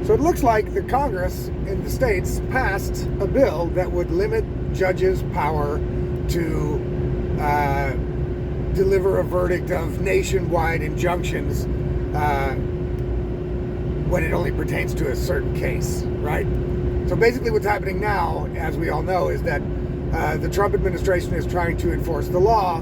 So it looks like the Congress in the states passed a bill that would limit judges' power to deliver a verdict of nationwide injunctions when it only pertains to a certain case, right? So basically what's happening now, as we all know, is that the Trump administration is trying to enforce the law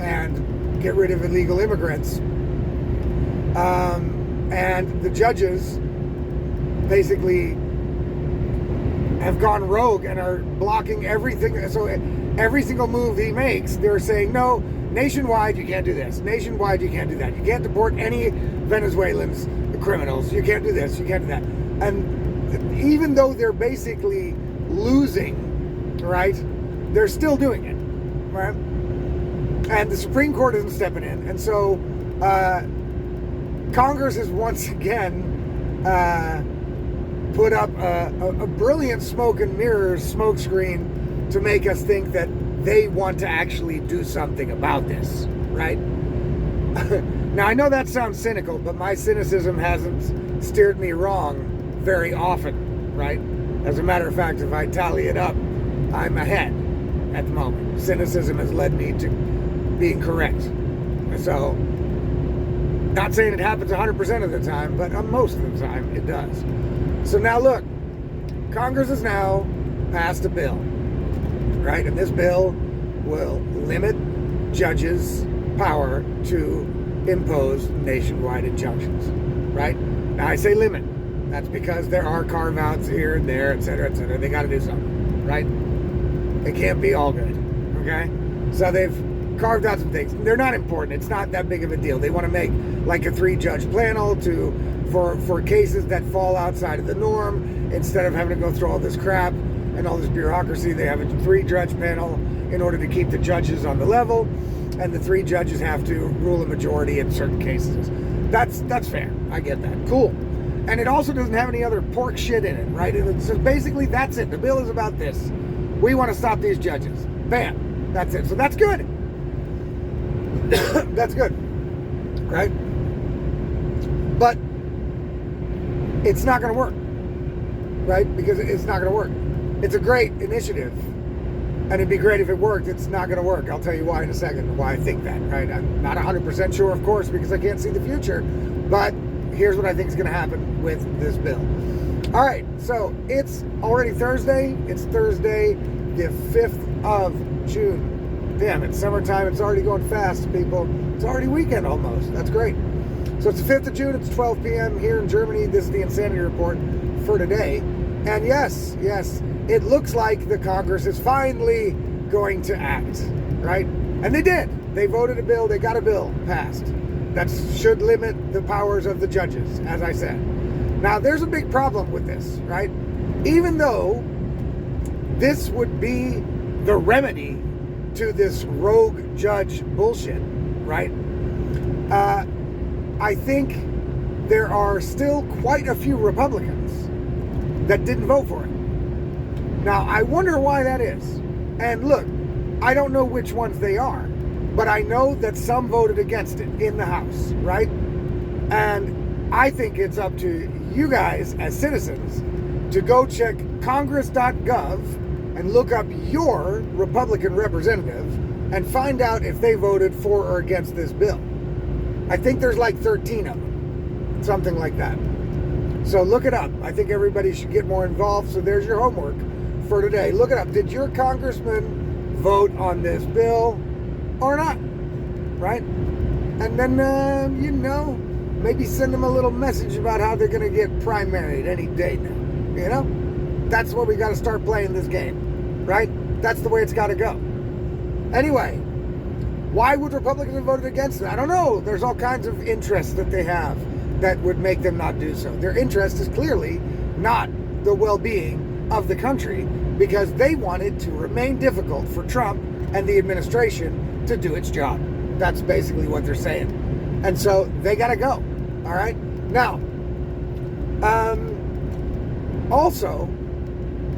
and get rid of illegal immigrants. And the judges basically have gone rogue and are blocking everything. So every single move he makes, they're saying, no, nationwide, you can't do this. Nationwide, you can't do that. You can't deport any Venezuelans, criminals. You can't do this. You can't do that. And even though they're basically losing, right, they're still doing it, right? And the Supreme Court isn't stepping in. And so Congress is once again put up a brilliant smoke and mirrors smoke screen to make us think that they want to actually do something about this, right? Now, I know that sounds cynical, but my cynicism hasn't steered me wrong very often, right? As a matter of fact, if I tally it up, I'm ahead at the moment. Cynicism has led me to being correct. So, not saying it happens 100% of the time, but most of the time it does. So now look, Congress has now passed a bill, right? And this bill will limit judges' power to impose nationwide injunctions, right? Now I say limit. That's because there are carve-outs here and there, et cetera, et cetera. They got to do something, right? It can't be all good, okay? So they've carved out some things. They're not important. It's not that big of a deal. They want to make like a 3-judge panel for cases that fall outside of the norm. Instead of having to go through all this crap and all this bureaucracy, they have a 3-judge panel in order to keep the judges on the level, and the 3 judges have to rule a majority in certain cases. That's fair. I get that. Cool. And it also doesn't have any other pork shit in it, right? And so basically that's it. The bill is about this. We want to stop these judges. Bam. That's it. So that's good. That's good, right? But it's not going to work, right? Because it's not going to work. It's a great initiative, and it'd be great if it worked. It's not going to work. I'll tell you why in a second, why I think that, right? I'm not 100% sure, of course, because I can't see the future, but here's what I think is going to happen with this bill. All right, so it's already Thursday. It's Thursday, the 5th of June. Damn, it's summertime. It's already going fast, people. It's already weekend almost. That's great. So it's the 5th of June. It's 12 p.m. here in Germany. This is the Insanity Report for today. And yes, it looks like the Congress is finally going to act, right? And they did. They voted a bill. They got a bill passed that should limit the powers of the judges, as I said. Now, there's a big problem with this, right? Even though this would be the remedy to this rogue judge bullshit, right? I think there are still quite a few Republicans that didn't vote for it. Now, I wonder why that is. And look, I don't know which ones they are, but I know that some voted against it in the House, right? And I think it's up to you guys as citizens to go check congress.gov and look up your Republican representative and find out if they voted for or against this bill. I think there's like 13 of them, something like that. So look it up. I think everybody should get more involved. So there's your homework for today. Look it up. Did your congressman vote on this bill or not? Right? And then, maybe send them a little message about how they're going to get primaried any day now. That's where we got to start playing this game, right? That's the way it's got to go. Anyway, why would Republicans have voted against it? I don't know. There's all kinds of interests that they have that would make them not do so. Their interest is clearly not the well-being of the country, because they want it to remain difficult for Trump and the administration to do its job. That's basically what they're saying. And so they got to go. All right? Now, also,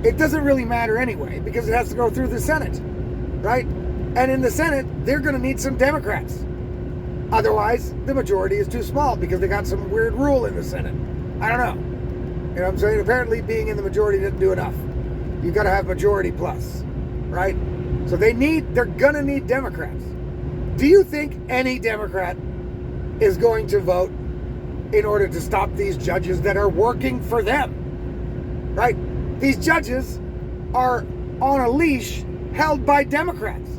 it doesn't really matter anyway, because it has to go through the Senate, right? And in the Senate, they're going to need some Democrats. Otherwise, the majority is too small because they got some weird rule in the Senate. I don't know. You know what I'm saying? Apparently being in the majority didn't do enough. You got to have majority plus, right? So they're going to need Democrats. Do you think any Democrat is going to vote in order to stop these judges that are working for them, right? These judges are on a leash held by Democrats.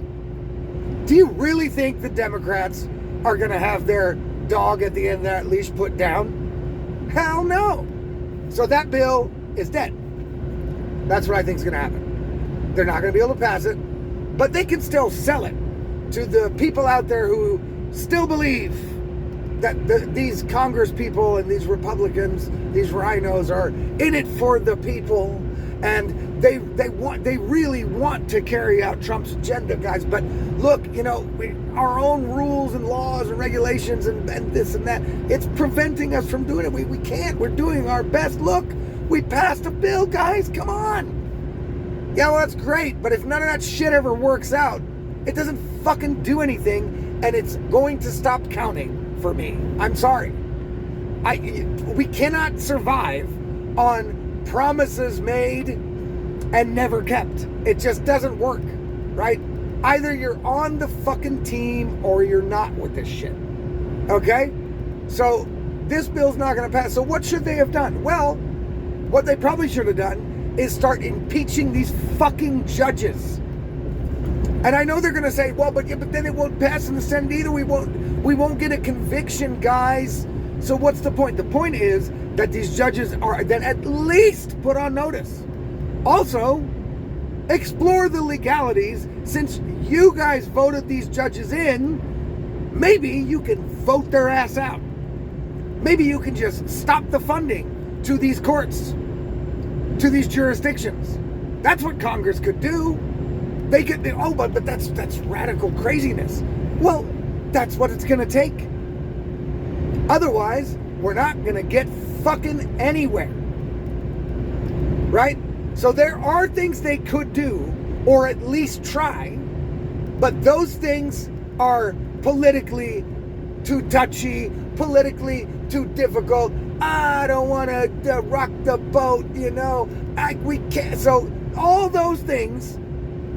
Do you really think the Democrats are going to have their dog at the end of that leash put down? Hell no. So that bill is dead. That's what I think is going to happen. They're not going to be able to pass it, but they can still sell it to the people out there who still believe that these Congress people and these Republicans, these rhinos, are in it for the people, and they really want to carry out Trump's agenda, guys. But look, you know, our own rules and laws and regulations and this and that, it's preventing us from doing it. We can't. We're doing our best. Look, we passed a bill, guys. Come on. Yeah, well, that's great, but if none of that shit ever works out, it doesn't fucking do anything, and it's going to stop counting for me. I'm sorry. We cannot survive on promises made and never kept. It just doesn't work, right? Either you're on the fucking team or you're not with this shit. Okay? So this bill's not going to pass. So what should they have done? Well, what they probably should have done is start impeaching these fucking judges. And I know they're going to say, well, but then it won't pass in the Senate either. We won't get a conviction, guys. So what's the point? The point is that these judges are then at least put on notice. Also, explore the legalities. Since you guys voted these judges in, maybe you can vote their ass out. Maybe you can just stop the funding to these courts, to these jurisdictions. That's what Congress could do. They could, but that's radical craziness. Well, that's what it's going to take. Otherwise, we're not going to get fucking anywhere. Right? So there are things they could do, or at least try, but those things are politically too touchy, politically too difficult. I don't want to rock the boat, you know. We can't. So all those things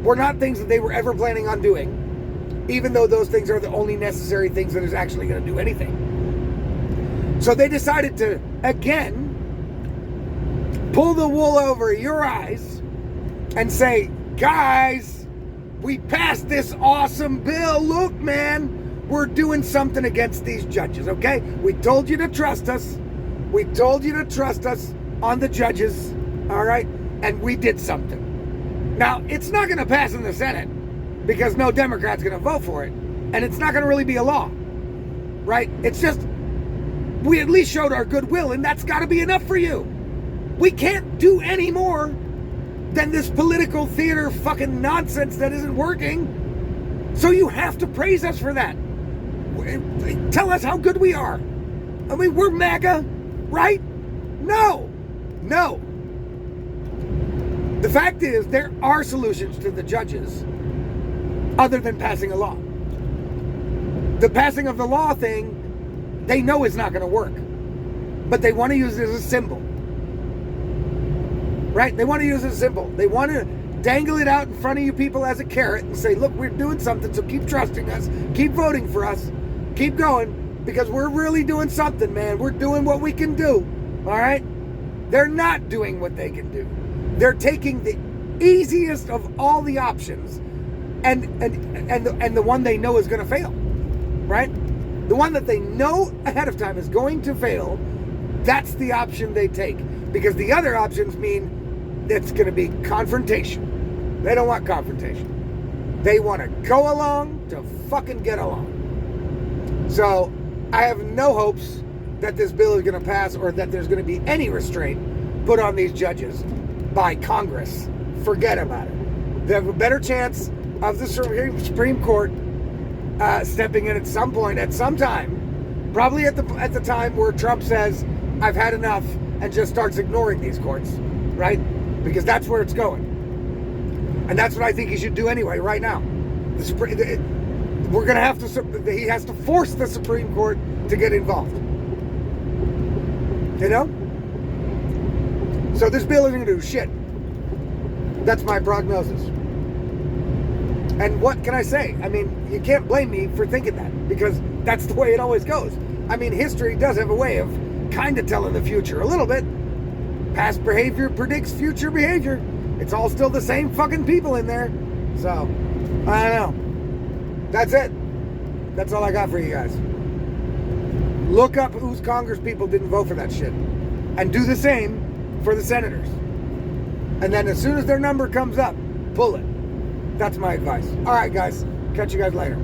were not things that they were ever planning on doing, even though those things are the only necessary things that is actually going to do anything. So they decided to, again, pull the wool over your eyes and say, guys, we passed this awesome bill. Look, man, we're doing something against these judges, okay? We told you to trust us. We told you to trust us on the judges, all right? And we did something. Now, it's not going to pass in the Senate because no Democrat's going to vote for it. And it's not going to really be a law, right? It's just, we at least showed our goodwill, and that's got to be enough for you. We can't do any more than this political theater fucking nonsense that isn't working. So you have to praise us for that. Tell us how good we are. I mean, we're MAGA, right? No. The fact is, there are solutions to the judges other than passing a law. The passing of the law thing, they know is not going to work. But they want to use it as a symbol. Right? They want to use it as a symbol. They want to dangle it out in front of you people as a carrot and say, look, we're doing something, so keep trusting us. Keep voting for us. Keep going, because we're really doing something, man. We're doing what we can do. All right? They're not doing what they can do. They're taking the easiest of all the options and the one they know is going to fail. Right? The one that they know ahead of time is going to fail, that's the option they take. Because the other options mean it's going to be confrontation. They don't want confrontation. They want to go along to fucking get along. So I have no hopes that this bill is going to pass or that there's going to be any restraint put on these judges by Congress. Forget about it. They have a better chance of the Supreme Court stepping in at some point, at some time, probably at the time where Trump says, I've had enough, and just starts ignoring these courts, right? Because that's where it's going. And that's what I think he should do anyway, right now. We're going to have to, he has to force the Supreme Court to get involved. You know? So this bill isn't going to do shit. That's my prognosis. And what can I say? I mean, you can't blame me for thinking that, because that's the way it always goes. I mean, history does have a way of kind of telling the future a little bit. Past behavior predicts future behavior. It's all still the same fucking people in there. So, I don't know. That's it. That's all I got for you guys. Look up whose Congress people didn't vote for that shit. And do the same for the senators. And then as soon as their number comes up, pull it. That's my advice. All right, guys. Catch you guys later.